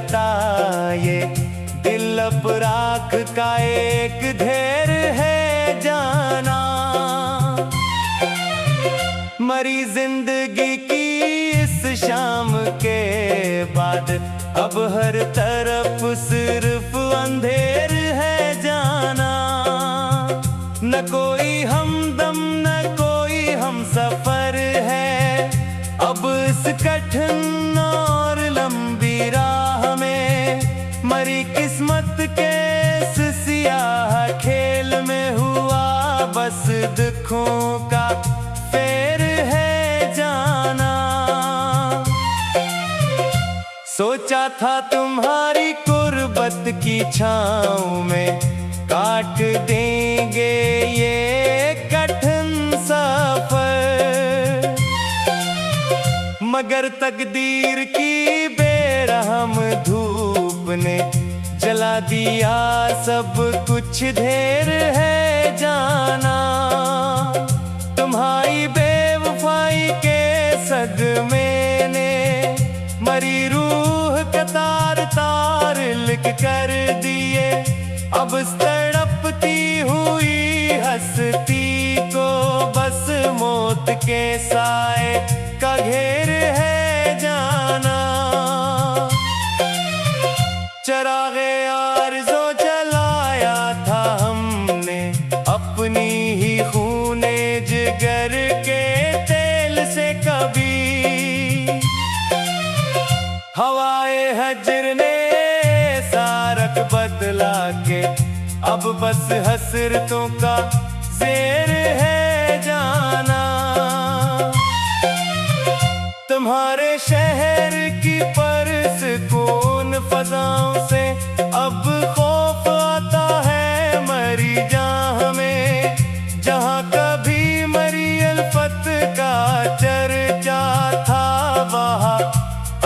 रहता ये दिल अब राख का एक ढेर है जाना। मरी जिंदगी की इस शाम के बाद अब हर तरफ सिर्फ अंधेर है जाना। न कोई हमदम न कोई हम सफर है अब इस कठिन और लंबी राह में। मरी किस्मत के इस सियाह खेल में हुआ बस दुखों का फेर है जाना। सोचा था तुम्हारी कुर्बत की छाँव में काट देंगे ये कठिन सफर, मगर तकदीर की बेरहम धूप ने जला दिया सब कुछ ढेर है जाना। तुम्हारी बेवफाई के सदमे ने मरी रूह का तार तार लिख कर दिए। अब तड़पती हुई हंसती को बस मौत के साए का घेर है जाना। चरागे आरज़ो जलाया था हमने अपनी ही खूने जिगर के तेल से कभी। हवाए हजर ने सारक बदला के अब बस हसरतों का ज़ेर है जाना। तुम्हारे शहर की परसकून फज़ाओं से अब खौफ आता है मरी जहाँ में। जहाँ कभी मरी अल्फत का चर्चा था वहाँ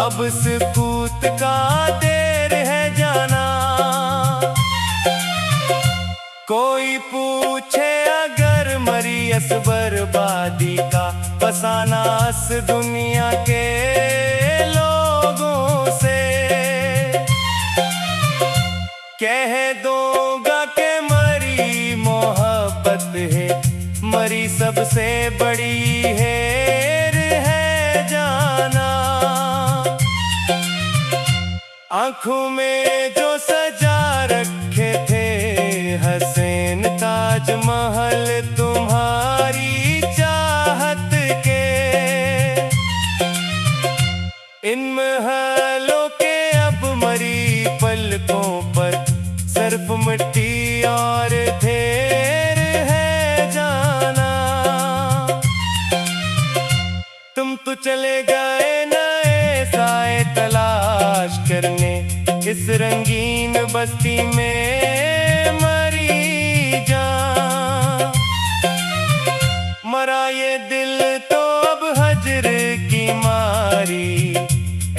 अब सुकूत का देर है जाना। कोई पूछे अगर मरी इस बर्बादी का फसाना इस दुनिया के लोगों से, कह दूंगा कि मरी मोहब्बत है मरी सबसे बड़ी हेर है जाना। आंखों में जो सजा रखे थे हसीन ताजमहल तुम्हारी चाहत के, इन महलों के अब मरी पलकों पर सिर्फ मिट्टी और ढेर है जाना। तुम तो चले गए नए साए तलाश करने इस रंगीन बस्ती में मरी जान। मरा ये दिल तो अब हजर की मारी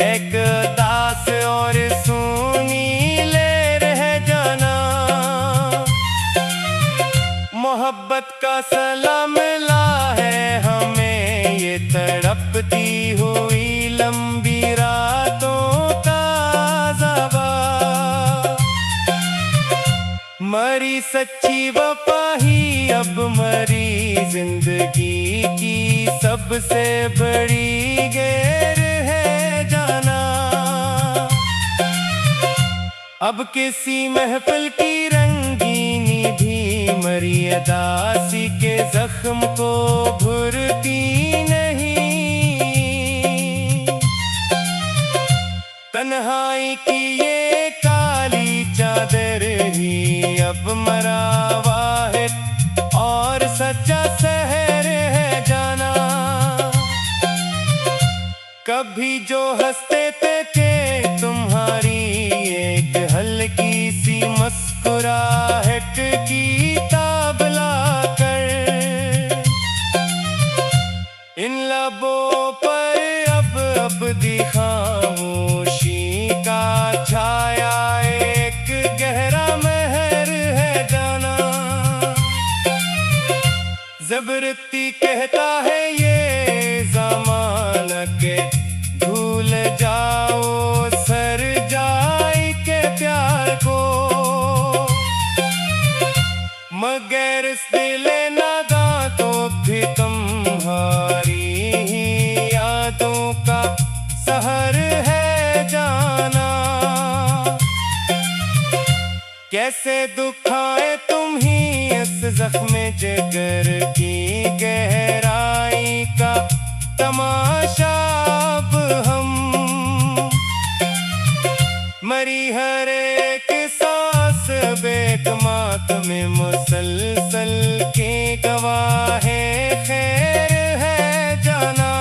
एक दास और सूनी ले रह जाना। मोहब्बत का सलाम मिला है हमें ये तड़पती हुई लंबी रातों का ज़वा। मरी सच्ची वफा ही अब मरी जिंदगी की सबसे बड़ी गैर है जाना। अब किसी महफिल की रंगीनी भी मरी अदासी के जख्म को भरती नहीं। तन्हाई की ये काली चादर ही अब मरा वाहिद और सच्चा शहर है जाना। कभी जो हंसते थे तुम्हारी एक हल्की सी मुस्कुराहट की ताब लाकर, इन लबों पर अब दी खामोशी का छाया एक गहरा महर है जाना। जबरती कहता है ये ज़माना के भूल जा कैसे दुखाए तुम ही इस जख्म जिगर की गहराई का तमाशा अब हम। मरी हर एक सांस बेकमात में मुसलसल के गवाह खैर है जाना।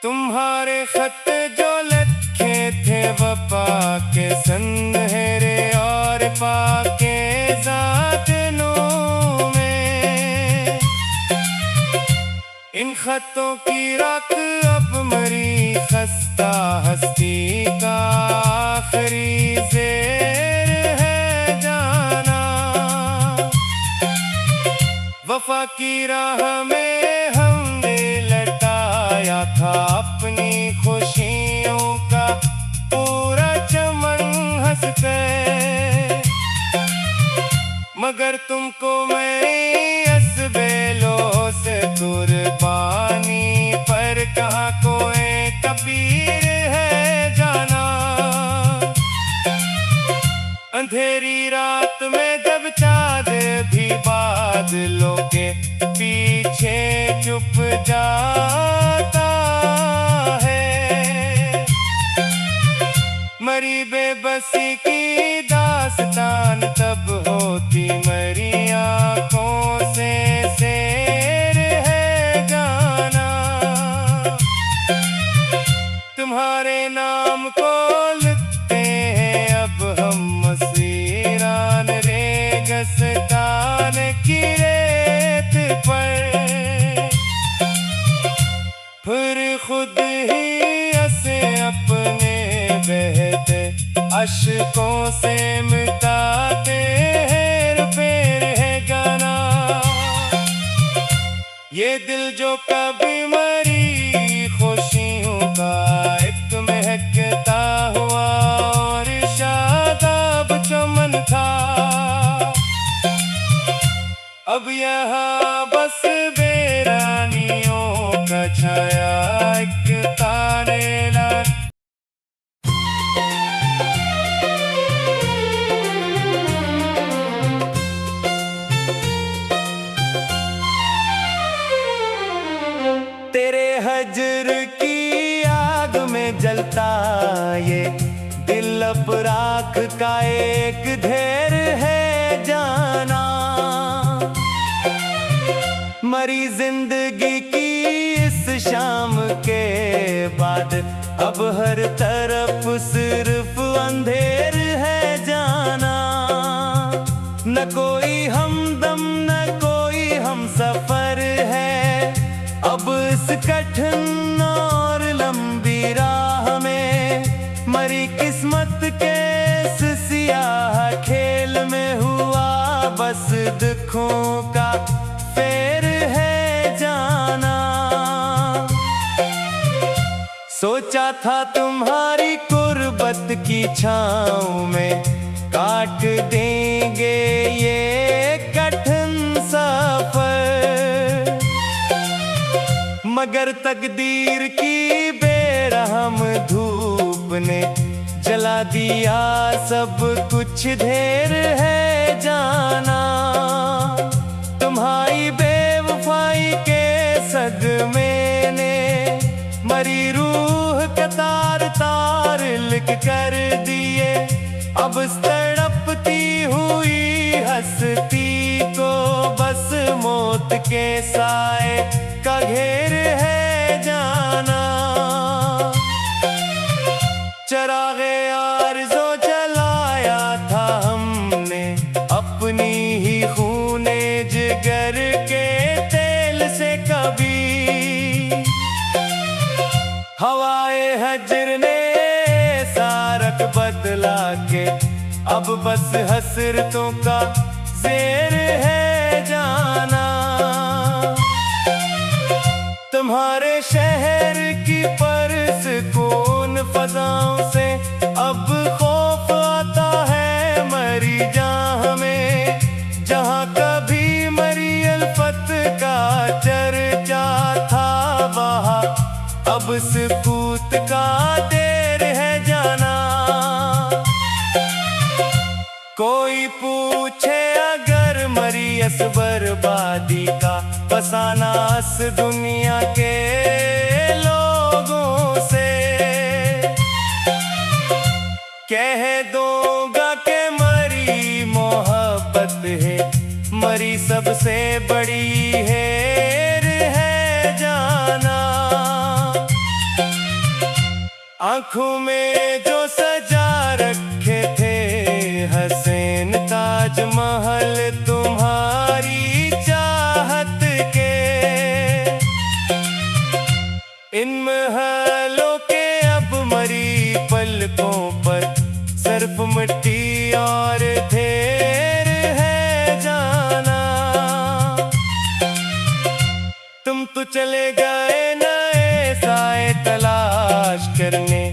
तुम्हारे खत जो लिखे थे वफा के संदहरे और पाके ज़ातनों में, इन खतों की राख अब मरी खस्ता हस्ती का आखिरी ज़ेर है जाना। वफा की राह में हमने लटाया था अपनी खुशियों का पूरा चमन हंस कर, मगर तुमको मैं असबेलो से कुर्बानी पर कहाँ कोई कबीर है जाना। अंधेरी रात में जब चाँद भी बादलों के पीछे छुप जाता है, मरी बेबसी की दास्तान तब होती मरी आँखों से सैर है जाना। तुम्हारे नाम को लिखते हैं अब हम मसीरान रेगिस्तान की रेत पर, फिर खुद ही ऐसे अपने बहते अश्कों से मिटाते हेर फेर है गाना। ये दिल जो कभी मरी खुशियों का एक महकता हुआ और शादाब चमन था, अब यहाँ बस बेरानियों का छाया एक तारे ला। तेरे हजर की आग में जलता ये दिल अब राख का एक ढेर है जाना। मरी जिंदगी की इस शाम के बाद अब हर तरफ सिर्फ अंधेर है जाना। न कोई हमदम न कोई हम सफर है अब इस कठिन और लंबी राह में। मरी किस्मत के इस सियाह खेल में हुआ बस दुखों का फेर है जाना। सोचा था तुम्हारी कुर्बत की छाँव में काट देंगे ये कठिन सफर, मगर तकदीर की बेरहम धूप ने जला दिया सब कुछ ढेर है जाना। तुम्हारी बेवफाई के सदमे ने मरी रूह के तार तार लिख कर दिए। अब तड़पती हुई हंसती को बस मौत के साए का घेर है जाना। चरागे आरज़ो जलाया था हमने अपनी ही खूने जिगर के तेल से कभी। हवाए हजर ने सारक बदला के अब बस हसरतों का ज़ेर है जाना। तुम्हारे शहर की परसकून फजाओं से अब खौफ आता है मरी जहाँ में, जहाँ कभी मरी अल्फत का चर्चा था वहाँ अब सुकूत का देर है जाना। अस बर्बादी का फसाना अस दुनिया के लोगों से। कह दूंगा के मरी मोहब्बत है, मरी सबसे बड़ी हेर है जाना। आंखों में जो सजा रखे थे हसीन ताजमहल तुम्हारी चाहत के, इन महलों के अब मरी पलकों पर सिर्फ मिट्टी और ढेर है जाना। तुम तो चले गए नए साए तलाश करने,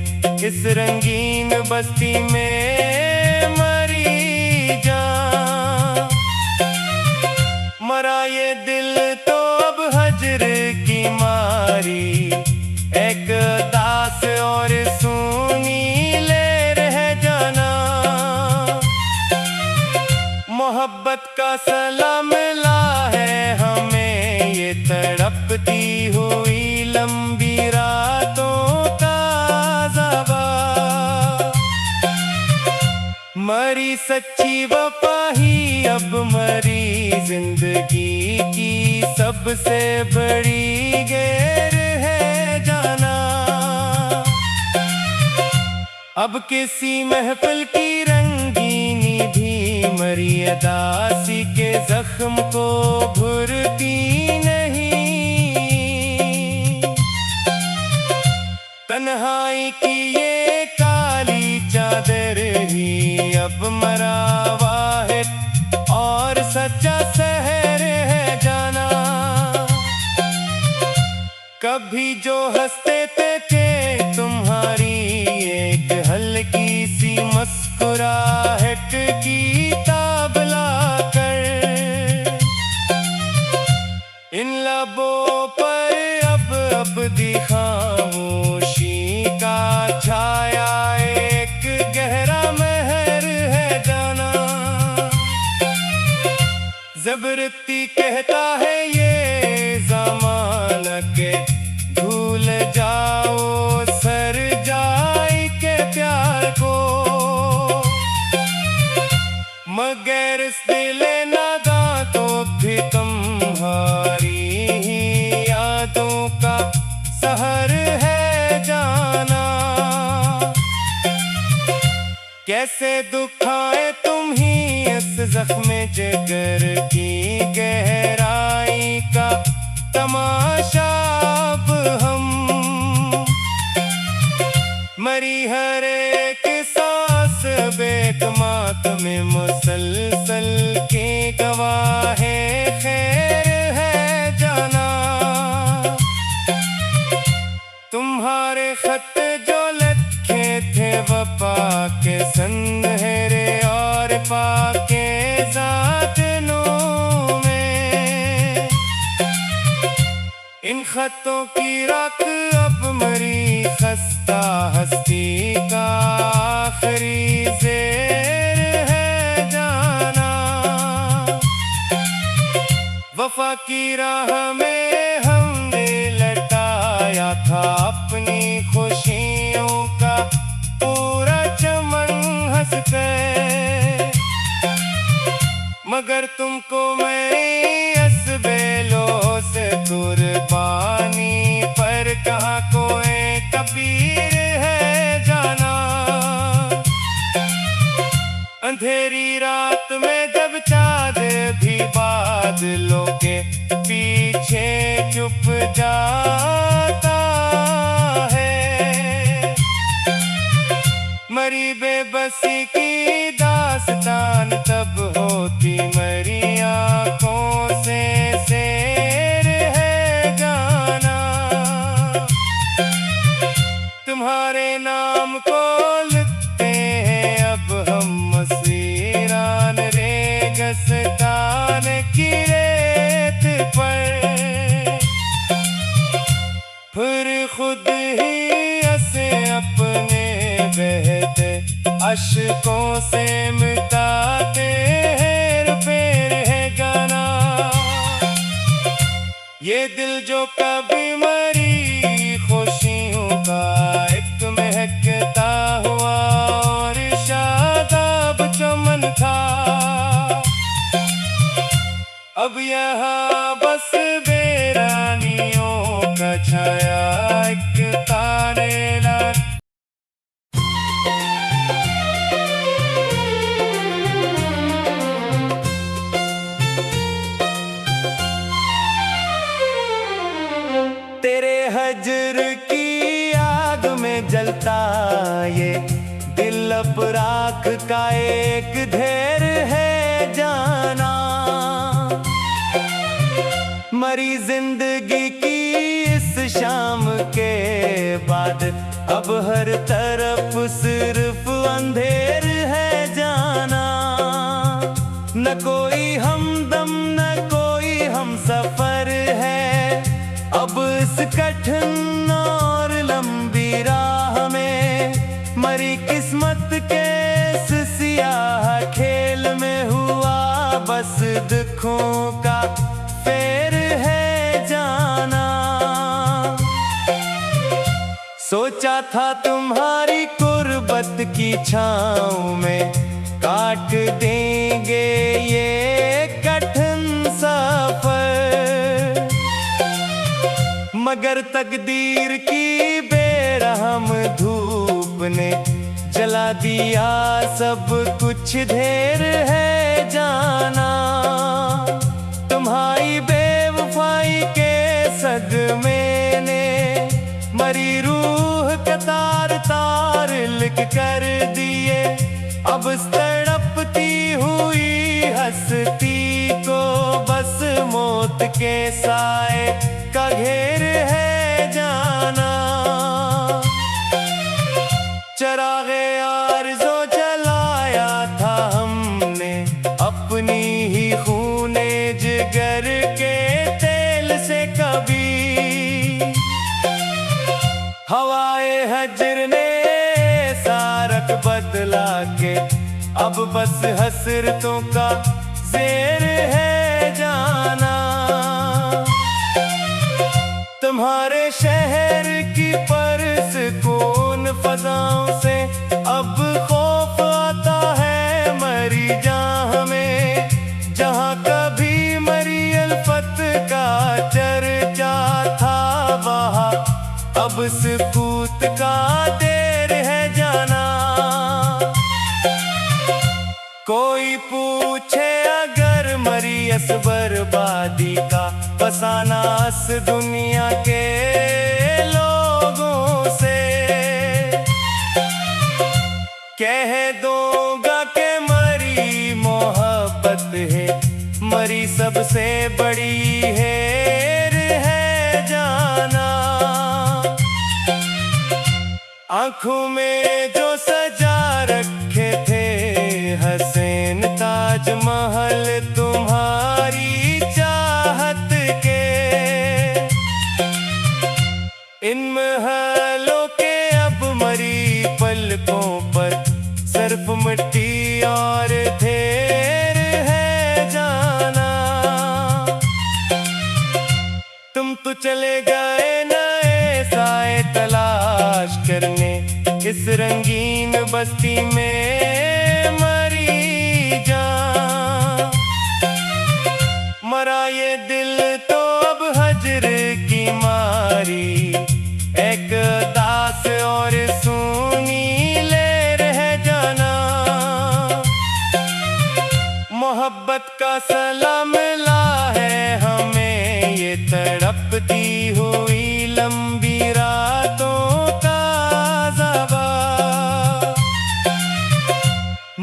इस रंगीन बस्ती में मरी जान। मरा ये दिल तो अब हजर की मारी, एक दास और सूनी ले रह जाना। मोहब्बत का सलाम मिला है हमें, ये तड़पती हुई लंबी रातों का ज़बा। मरी सच्ची वफा ही अब मरी जिंदगी की सबसे बड़ी गैर है जाना। अब किसी महफिल की रंगीनी भी मरी अदासी के जख्म को भरती नहीं। तन्हाई की ये काली चादर ही अब मरा वाहिद और सच्चा शहर है जाना। कभी जो हंसते थे तुम्हारी एक हल्की सी मुस्कुराहट की ताब लाकर, इन लबों पर अब खामोशी का छाया एक गहरा महर है जाना। जबरती कहता है ये ज़माना के भूल जाओ सर जाई के प्यार को, मगर इस दिल नादा तो भी तुम्हारी ही यादों का सहर है जाना। कैसे दुखाए तुम ही इस जख्म जिगर की गहराई का तमाशा अब हम। मरी हर एक सांस बेकमात में मुसलसल के गवाहे खैर है जाना। तुम्हारे खत जो लखे थे वफा के संदहरे और पाके ज़ातनों में, इन खतों की राख अब मरी खस्ता हस्ती का आखिरी ज़ेर है जाना। वफा की राह में हमने लटाया था अपनी खुशियों का पूरा चमन हंस कर, मगर तुमको मैं असबेलो से कुर्बानी पर कहाँ कोई कबीर है जाना। अंधेरी रात में जब चाँद भी बादलों के पीछे चुप जाता है, मरी बेबसी की दास्तान तब होती मरी आंखों से सैर है जाना। तुम्हारे नाम को लिखते हैं अब हम मसीरान रेगिस्तान की रेत पर, फिर खुद ही ऐसे अपने बहते अश्कों से मिटाते हैं पैर है गाना। दिल जो कभी मरी खुशियों का एक महकता हुआ और शादाब चमन था। अब यहाँ बस बेरानियों का छाया एक तारेला। तेरे हजर की आग में जलता ये दिल अब राख का एक ढेर है जाना। मरी जिंदगी की इस शाम के बाद अब हर तरफ सिर्फ अंधेर है जाना। न कोई हमदम न कोई हम सफर है अब इस कठिन और लंबी राह में। मरी किस्मत के इस सियाह खेल में हुआ बस दुखों का फेर है जाना। सोचा था तुम्हारी कुर्बत की छाँव में काट देंगे ये कठिन सफर, मगर तकदीर की बेरहम धूप ने जला दिया सब कुछ ढेर है जाना। तुम्हारी बेवफाई के सदमे ने मरी रूह के तार तार लिख कर दिए। अब तड़पती हुई हंसती को बस मौत के साए का घेर है जाना। चरागे आरज़ो जलाया था हमने अपनी ही खूने जिगर के तेल से कभी। हवाए हजर ने सारक बदला के अब बस हसरतों का ज़ेर है जाना। तुम्हारे शहर की परसकून फजाओं से अब खौफ आता है मरी जहाँ में। जहाँ कभी मरी अल्फत का चर्चा था वहाँ अब सुकूत का देर है जाना। कोई पूछे अगर मरी अस बर्बादी का फसाना इस दुनिया के लोगों से, कह दूंगा कि मरी मोहब्बत है मरी सबसे बड़ी हेर है जाना। आंखों में जो सजा रखे थे हसीन ताजमहल तुम्हारी चाहत के, इन महलों के अब मरी पलकों पर सिर्फ मिट्टी और ढेर है जाना। तुम तो चले गए नए साए तलाश करने इस रंगीन बस्ती में मरी जान। मरा ये दिल तो अब हजर की मारी एक दास और सुनी ले रह जाना। मोहब्बत का सलाम मिला है हमें ये तड़पती हुई लंबी रातों का ज़बा।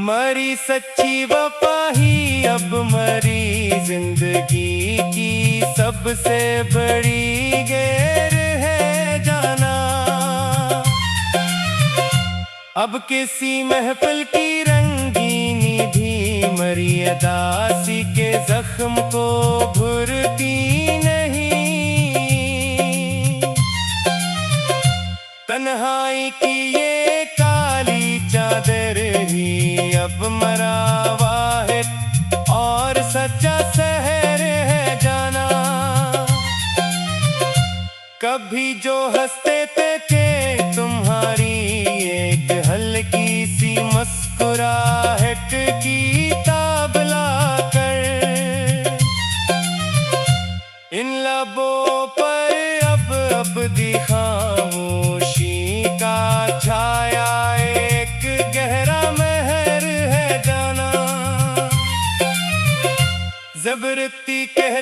मरी सच्ची वफा ही अब मरी जिंदगी की सबसे बड़ी गैर है जाना। अब किसी महफिल की रंगीनी भी मरी अदासी के जख्म को भरती नहीं। तन्हाई की ये काली चादर ही अब मरा वाहिद और सच्चा शहर है जाना।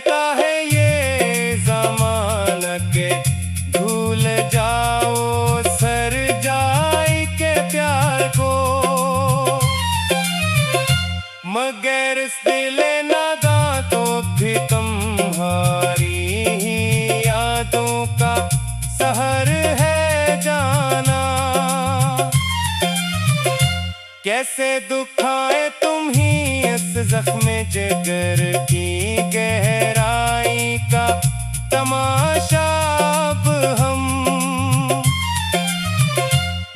कहता है ये ज़माना के भूल जाओ सर जाई के प्यार को, मगर इस दिल नादा तो भी तुम्हारी ही यादों का सहर है जाना। कैसे दुखाए तुम ही इस जख्म जिगर की गहराई का तमाशा अब हम,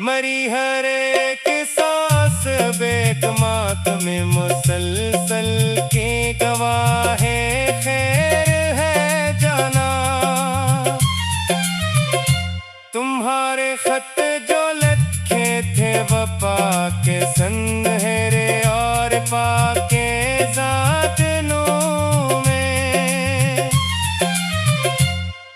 मरी हर एक सांस बेकमात में मुसलसल के गवाहे खैर है जाना। तुम्हारे खत जो लखे थे वफा के संदहरे और पाके ज़ातनों में,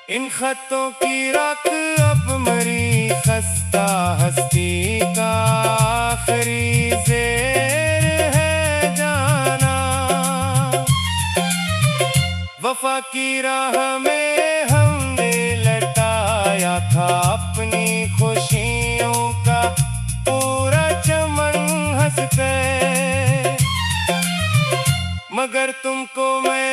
इन खतों की राख अब मरी खस्ता हस्ती का आखिरी ज़ेर है जाना। वफा की राह में हमने लटाया था अपनी खुशियों का पूरा चमन हंस कर, मगर तुमको मैं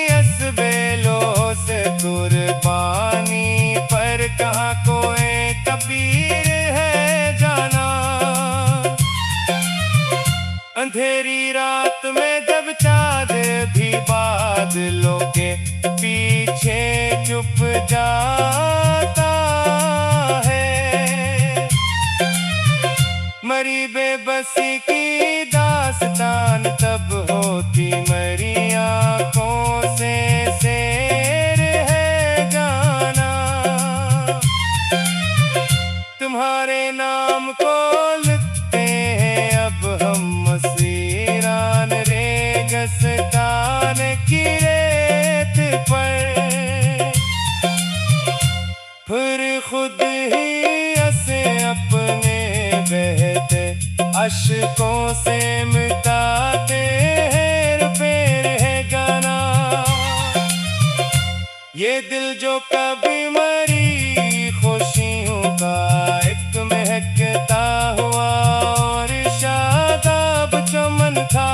असबेलो से कुर्बानी पर कहाँ कोई कबीर है जाना। अंधेरी रात में जब चाँद भी बादलों के पीछे चुप जाता है, मरी बेबसी की दास्तान तब होती मरी आँखों से सैर है जाना। तुम्हारे नाम को लिखते हैं अब हम मसीरान रेगिस्तान की रेत पर, फिर खुद ही ऐसे अपने बहते अश्कों से मिटाते हैं फिर है गाना। ये दिल जो कभी मरी खुशियों का एक महकता हुआ और शादाब चमन था,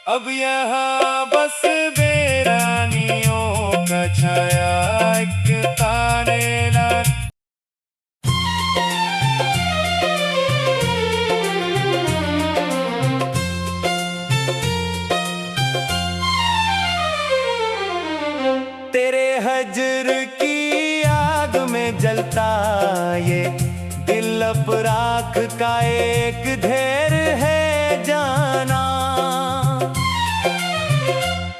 अब यहाँ बस बेरानियों का छाया एक ताने ला। तेरे हजर की आग में जलता ये दिल अब राख का एक ढेर है जाना।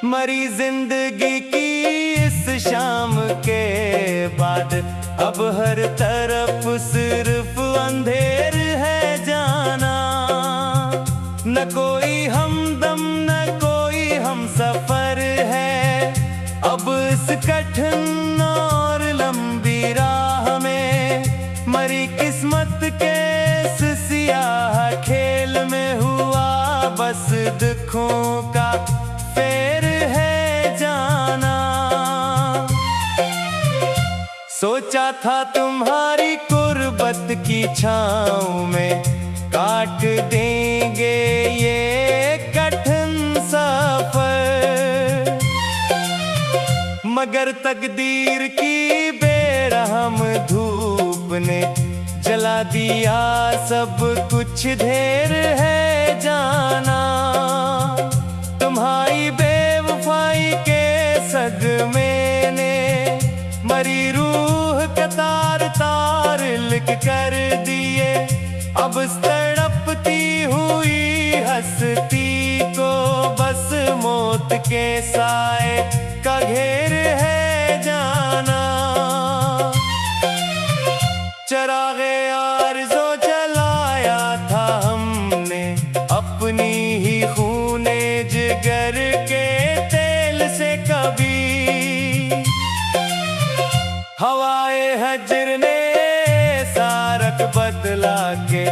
मरी जिंदगी की इस शाम के बाद अब हर तरफ सिर्फ अंधेर है जाना। न कोई हमदम न कोई हम सफर है अब इस कठिन और लंबी राह में, मरी किस्मत के इस सियाह खेल में हुआ बस दुखों का फेर है जाना। सोचा था तुम्हारी कुर्बत की छाँव में काट देंगे ये कठिन सफर, मगर तकदीर की बेरहम धूप ने जला दिया सब कुछ ढेर है जाना। तुम्हारी बेवफाई के सदमे ने मरी रूह का तार तार लिख कर दिए, अब तड़पती हुई हंसती को बस मौत के साए का घेर है जाना। चरागे आरज़ो जलाया था हमने अपनी ही खूने जिगर के तेल से कभी, हवाए हजर ने सारक बदला के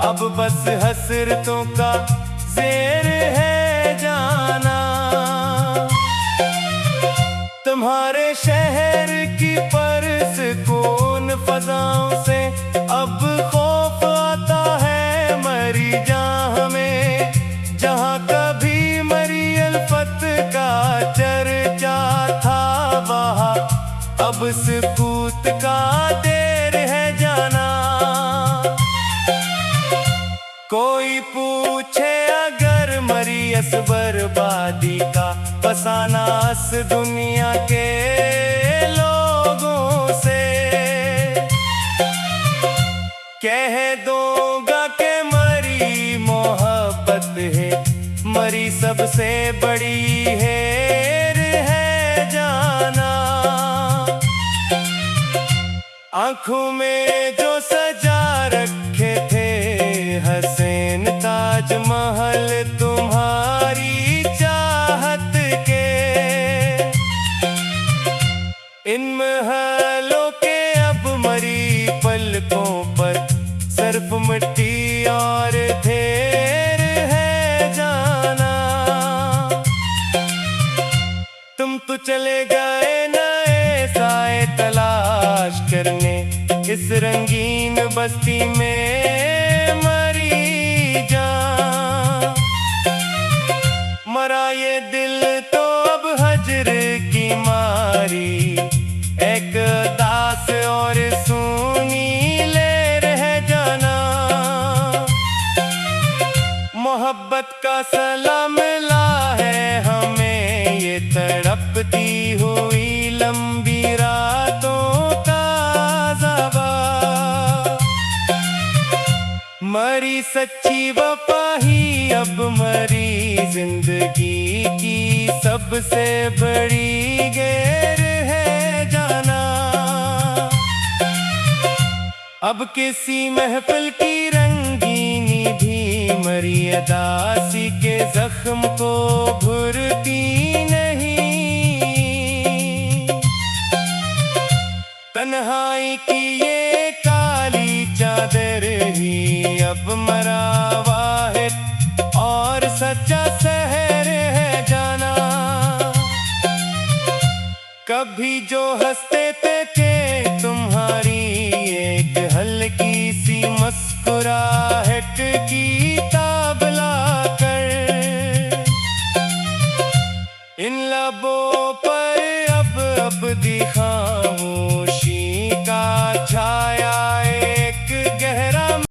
अब बस हसरतों का ज़ेर है जाना। फजाओं से अब खौफ आता है मरी जहाँ में, जहाँ कभी मरी अल्फत का चर्चा था वहाँ अब सुकूत का देर है जाना। कोई पूछे अगर मरी अस बर्बादी का फसाना अस दुनिया के लोगों से, कह दूंगा के मरी मोहब्बत है, मरी सबसे बड़ी हेर है जाना। आंखों में जो सजा रखे थे हसीन ताजमहल तुम्हारी चाहत के, इन महलों के अब मरी पलकों पर सिर्फ मिट्टी और ढेर है जाना। तुम तो चले गए नए साए तलाश करने इस रंगीन बस्ती में मरी जान। मरा ये दिल तो अब हजर की मारी एक दास और सुनी ले रह जाना। मोहब्बत का सलाम मिला है हमें ये तड़पती हुई लंबी रातों का ज़ाबा। मरी सच्ची वफा ही अब मरी जिंदगी की सबसे बड़ी गैर है जाना। अब किसी महफिल की रंगीनी भी मरी अदासी के जख्म को भरती नहीं। तन्हाई की ये